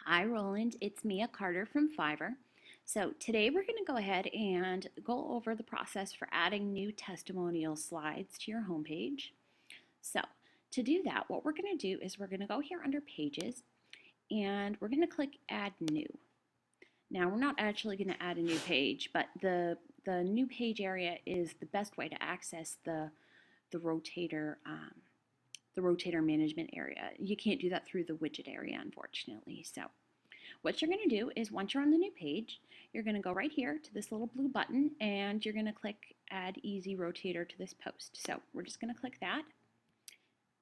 Hi Roland, it's Mia Carter from Fiverr. So today we're going to go ahead and go over the process for adding new testimonial slides to your homepage. So to do that, what we're going to do is we're going to go here under Pages and we're going to click Add New. Now we're not actually going to add a new page, but the new page area is the best way to access the rotator management area. You can't do that through the widget area, unfortunately. So what you're going to do is once you're on the new page, you're going to go right here to this little blue button and you're going to click Add Easy Rotator to this post. So we're just going to click that.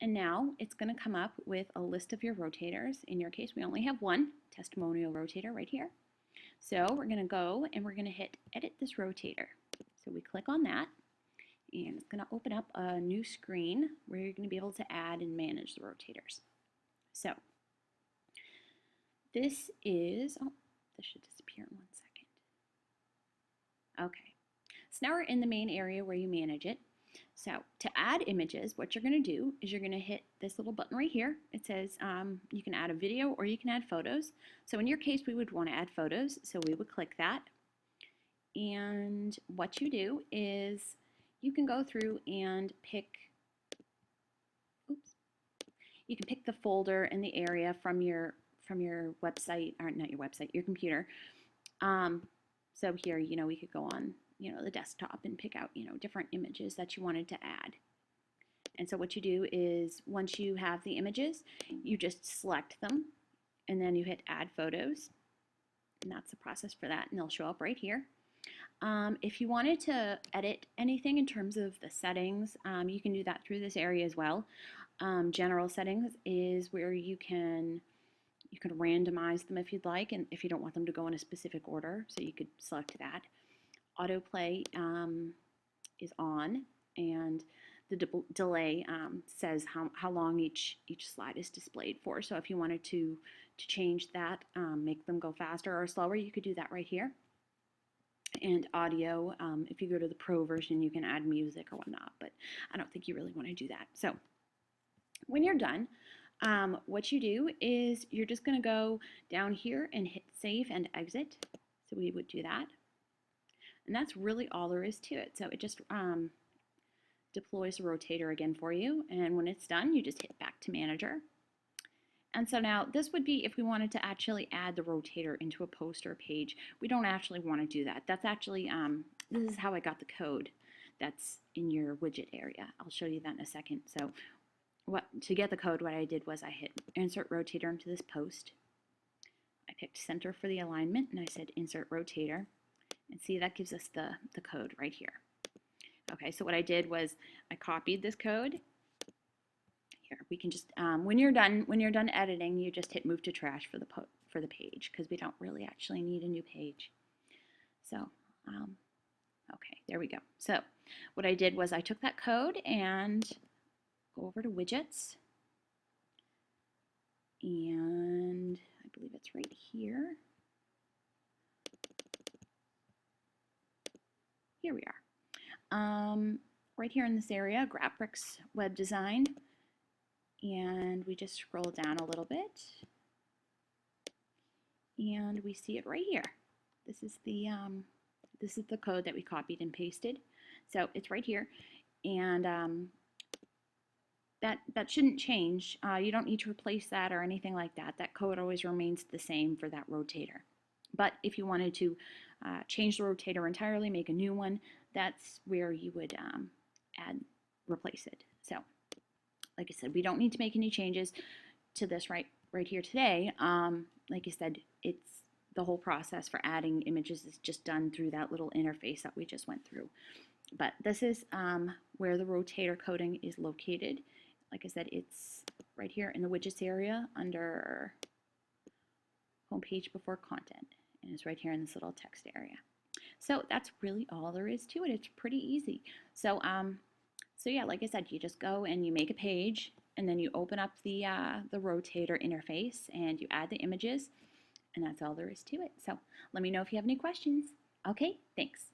And now it's going to come up with a list of your rotators. In your case, we only have one testimonial rotator right here. So we're going to go and we're going to hit Edit this rotator. So we click on that. And it's going to open up a new screen where you're going to be able to add and manage the rotators. So this is, this should disappear in 1 second. Okay, so now we're in the main area where you manage it. So to add images, what you're going to do is you're going to hit this little button right here. It says you can add a video or you can add photos. So in your case, we would want to add photos, so we would click that. And what you do is you can go through and pick, you can pick the folder and the area from your website, or not your website, your computer. So here, we could go on, the desktop and pick out, different images that you wanted to add. And so what you do is once you have the images, you just select them and then you hit Add Photos. And that's the process for that, and they'll show up right here. If you wanted to edit anything in terms of the settings, you can do that through this area as well. General settings is where you can randomize them if you'd like, and if you don't want them to go in a specific order, so you could select that. Autoplay is on, and the delay says how long each slide is displayed for. So if you wanted to change that, make them go faster or slower, you could do that right here. And audio, if you go to the Pro version, you can add music or whatnot, but I don't think you really want to do that. So when you're done, what you do is you're just going to go down here and hit Save and Exit. So we would do that. And that's really all there is to it. So it just deploys the rotator again for you. And when it's done, you just hit Back to Manager. And so now this would be if we wanted to actually add the rotator into a post or a page. We don't actually want to do that. That's actually, this is how I got the code that's in your widget area. I'll show you that in a second. So to get the code, what I did was I hit Insert Rotator into this post. I picked Center for the alignment and I said Insert Rotator. And see, that gives us the code right here. Okay, so what I did was I copied this code. Here, we can just when you're done editing, you just hit Move to Trash for the page, because we don't really actually need a new page. So okay, there we go. So what I did was I took that code and go over to Widgets, and I believe it's right here. Here we are. Right here in this area, Graphics Web Design. And we just scroll down a little bit and we see it right here. This is the code that we copied and pasted. So it's right here, and that shouldn't change. You don't need to replace that or anything like that. That code always remains the same for that rotator. But if you wanted to change the rotator entirely, make a new one, that's where you would replace it. So like I said, we don't need to make any changes to this right here today. Like I said, it's the whole process for adding images is just done through that little interface that we just went through. But this is where the rotator coding is located. Like I said, it's right here in the widgets area under homepage before content, and it's right here in this little text area. So that's really all there is to it. It's pretty easy. So so yeah, like I said, you just go and you make a page, and then you open up the rotator interface and you add the images, and that's all there is to it. So let me know if you have any questions. Okay, thanks.